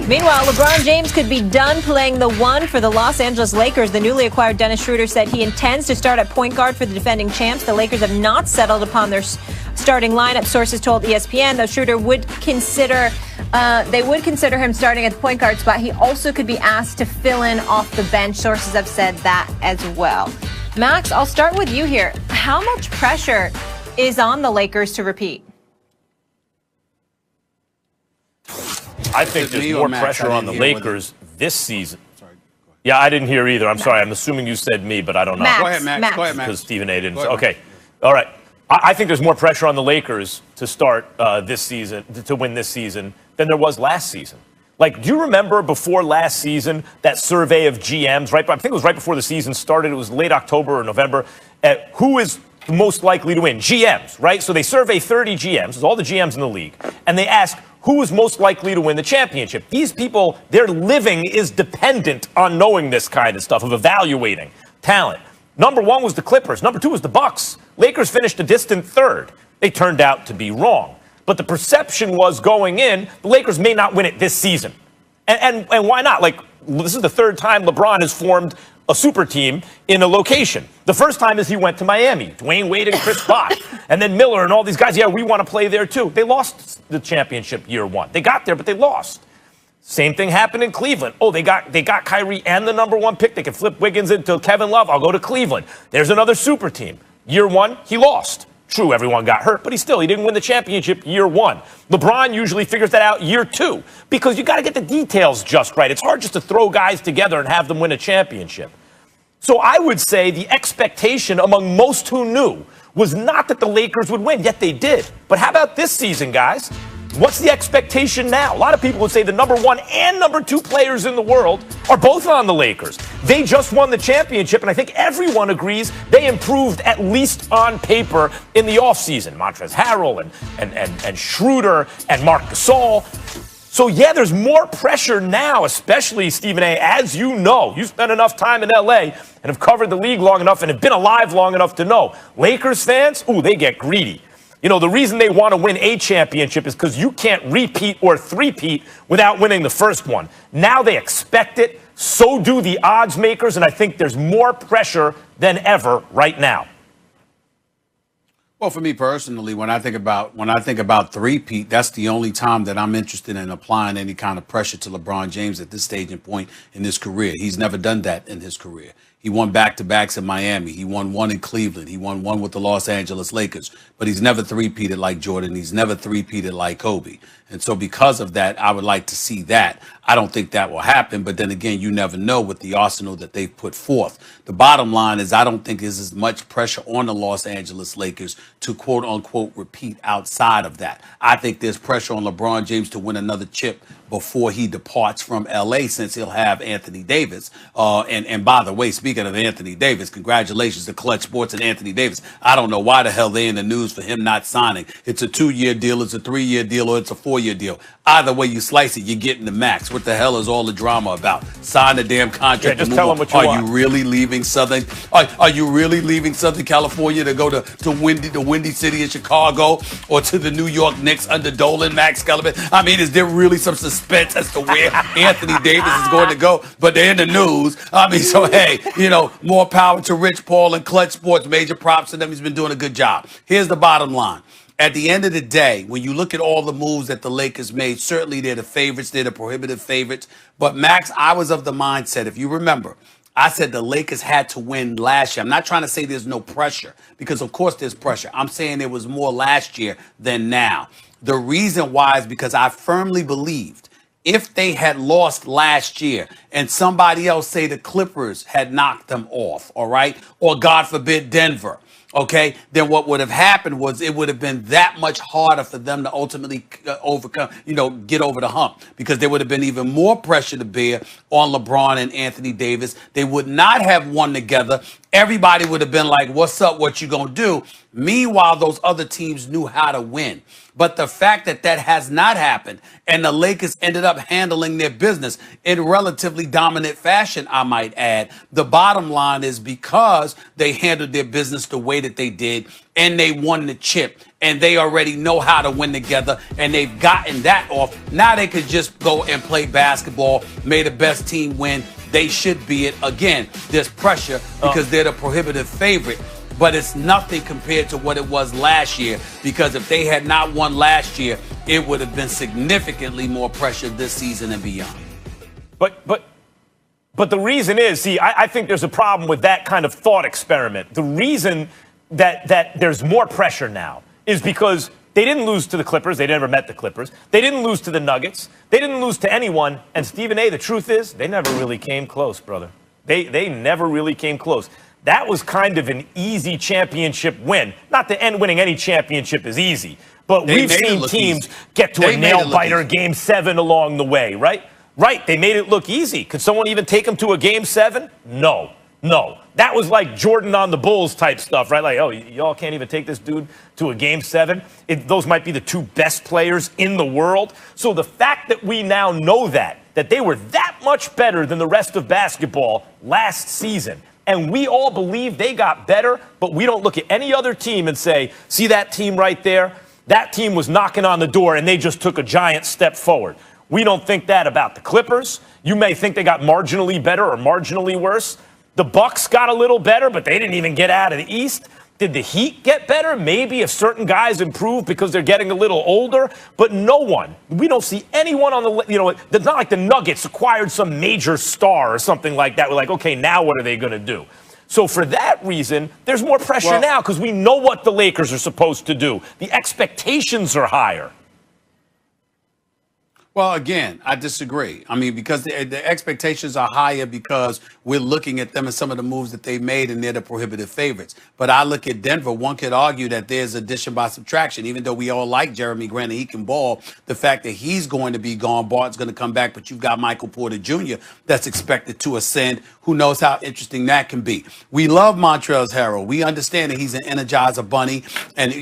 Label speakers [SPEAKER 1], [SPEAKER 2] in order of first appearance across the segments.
[SPEAKER 1] Meanwhile, LeBron James could be done playing the one for the Los Angeles Lakers. The newly acquired Dennis Schroder said he intends to start at point guard for the defending champs. The Lakers have not settled upon their starting lineup, sources told ESPN, though Schroder would consider him starting at the point guard spot. He also could be asked to fill in off the bench. Sources have said that as well. Max, I'll start with you here. How much pressure is on the Lakers to repeat?
[SPEAKER 2] I think there's more pressure on the Lakers this season. Yeah, I didn't hear either. I'm sorry. I'm assuming you said me, but I don't know.
[SPEAKER 1] Max,
[SPEAKER 3] Go ahead, Max. Go ahead, Max.
[SPEAKER 2] Because Stephen A. didn't. Okay. All right. I think there's more pressure on the Lakers to start this season, to win this season, than there was last season. Like, do you remember before last season that survey of GMs, right? I think it was right before the season started. It was late October or November. Who is most likely to win? GMs, right? So they survey 30 GMs, all the GMs in the league, and they ask who is most likely to win the championship. These people, their living is dependent on knowing this kind of stuff, of evaluating talent. Number one was the Clippers. Number two was the Bucks. Lakers finished a distant third. They turned out to be wrong. But the perception was going in, the Lakers may not win it this season. And why not? Like, this is the third time LeBron has formed a super team in a location. The first time is he went to Miami. Dwayne Wade and Chris Bosh. And then Miller and all these guys. Yeah, we want to play there too. They lost the championship year one. They got there, but they lost. Same thing happened in Cleveland. Oh, they got Kyrie and the number one pick. They can flip Wiggins into Kevin Love. I'll go to Cleveland. There's another super team. Year one, he lost. True, everyone got hurt, but he didn't win the championship year one. LeBron usually figures that out year two because you got to get the details just right. It's hard just to throw guys together and have them win a championship. So I would say the expectation among most who knew was not that the Lakers would win, yet they did. But how about this season, guys? What's the expectation now? A lot of people would say the number one and number two players in the world are both on the Lakers. They just won the championship, and I think everyone agrees they improved at least on paper in the offseason. Montrezl Harrell and Schroder and Marc Gasol. So, yeah, there's more pressure now, especially, Stephen A., as you know. You spent enough time in L.A. and have covered the league long enough and have been alive long enough to know. Lakers fans, they get greedy. You know, the reason they want to win a championship is because you can't repeat or three-peat without winning the first one. Now they expect it. So do the odds makers, and I think there's more pressure than ever right now.
[SPEAKER 3] Well, for me personally, when I think about three-peat, that's the only time that I'm interested in applying any kind of pressure to LeBron James at this stage and point in his career. He's never done that in his career. He won back-to-backs in Miami. He won one in Cleveland. He won one with the Los Angeles Lakers. But he's never three-peated like Jordan. He's never three-peated like Kobe. And so because of that, I would like to see that. I don't think that will happen. But then again, you never know with the arsenal that they've put forth. The bottom line is I don't think there's as much pressure on the Los Angeles Lakers to quote-unquote repeat outside of that. I think there's pressure on LeBron James to win another chip before he departs from L.A. since he'll have Anthony Davis. And by the way, speaking of Anthony Davis, congratulations to Clutch Sports and Anthony Davis. I don't know why the hell they're in the news for him not signing. It's a 2-year deal, it's a 3-year deal, or it's a 4-year deal. Either way you slice it, you're getting the max. What the hell is all the drama about? Sign the damn contract.
[SPEAKER 2] Yeah, just tell them what you want.
[SPEAKER 3] Are you really leaving Southern? Are you really leaving Southern California to go to the Windy City of Chicago or to the New York Knicks under Dolan, Max Kellerman? I mean, is there really some suspense as to where Anthony Davis is going to go? But they're in the news. I mean, so hey, more power to Rich Paul and Clutch Sports. Major props to them. He's been doing a good job. Here's the bottom line. At the end of the day, when you look at all the moves that the Lakers made, certainly they're the favorites, they're the prohibitive favorites. But Max, I was of the mindset, if you remember, I said the Lakers had to win last year. I'm not trying to say there's no pressure, because of course there's pressure. I'm saying there was more last year than now. The reason why is because I firmly believed if they had lost last year and somebody else, say the Clippers, had knocked them off, all right, or God forbid Denver, okay, then what would have happened was it would have been that much harder for them to ultimately overcome, get over the hump, because there would have been even more pressure to bear on LeBron and Anthony Davis. They would not have won together. Everybody would have been like, what's up? What you gonna do? Meanwhile, those other teams knew how to win. But the fact that that has not happened and the Lakers ended up handling their business in relatively dominant fashion, I might add, the bottom line is because they handled their business the way that they did and they won the chip and they already know how to win together and they've gotten that off. Now they could just go and play basketball, may the best team win. They should be it. Again, there's pressure because they're the prohibitive favorite. But it's nothing compared to what it was last year, because if they had not won last year, it would have been significantly more pressure this season and beyond.
[SPEAKER 2] But the reason is, see, I think there's a problem with that kind of thought experiment. The reason that there's more pressure now is because they didn't lose to the Clippers. They never met the Clippers. They didn't lose to the Nuggets. They didn't lose to anyone. And Stephen A., the truth is, they never really came close, brother. They never really came close. That was kind of an easy championship win. Not that winning any championship is easy, but we've seen teams get to a nail-biter Game 7 along the way, right? Right, they made it look easy. Could someone even take them to a Game 7? No. That was like Jordan on the Bulls type stuff, right? Like, oh, y'all can't even take this dude to a Game 7? Those might be the two best players in the world. So the fact that we now know that they were that much better than the rest of basketball last season, and we all believe they got better, but we don't look at any other team and say, see that team right there? That team was knocking on the door, and they just took a giant step forward. We don't think that about the Clippers. You may think they got marginally better or marginally worse. The Bucks got a little better, but they didn't even get out of the East. Did the Heat get better? Maybe if certain guys improve because they're getting a little older, but no one. We don't see anyone on the, it's not like the Nuggets acquired some major star or something like that. We're like, okay, now what are they going to do? So for that reason, there's more pressure now because we know what the Lakers are supposed to do. The expectations are higher.
[SPEAKER 3] Well, again, I disagree. I mean, because the expectations are higher because we're looking at them and some of the moves that they've made, and they're the prohibitive favorites. But I look at Denver, one could argue that there's addition by subtraction. Even though we all like Jeremy Grant and he can ball, the fact that he's going to be gone, Bart's going to come back, but you've got Michael Porter Jr. that's expected to ascend. Who knows how interesting that can be. We love Montrezl Harrell. We understand that he's an Energizer bunny. And,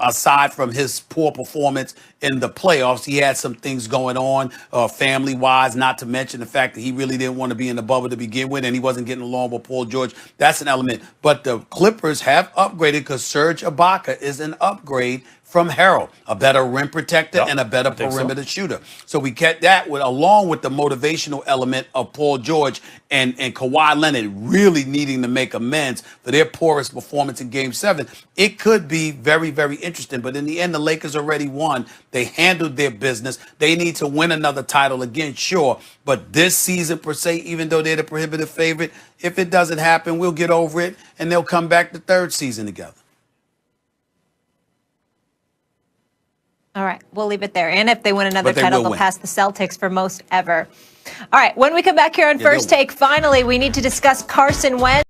[SPEAKER 3] aside from his poor performance in the playoffs, he had some things going on family-wise, not to mention the fact that he really didn't want to be in the bubble to begin with, and he wasn't getting along with Paul George. That's an element. But the Clippers have upgraded because Serge Ibaka is an upgrade from Harrell, a better rim protector and a better perimeter shooter. So we get that along with the motivational element of Paul George and Kawhi Leonard really needing to make amends for their poorest performance in Game 7. It could be very, very interesting. But in the end, the Lakers already won. They handled their business. They need to win another title again, sure. But this season, per se, even though they're the prohibitive favorite, if it doesn't happen, we'll get over it, and they'll come back the third season together.
[SPEAKER 1] All right, we'll leave it there. And if they win another title, they'll pass the Celtics for most ever. All right, when we come back here on First Take, finally, we need to discuss Carson Wentz.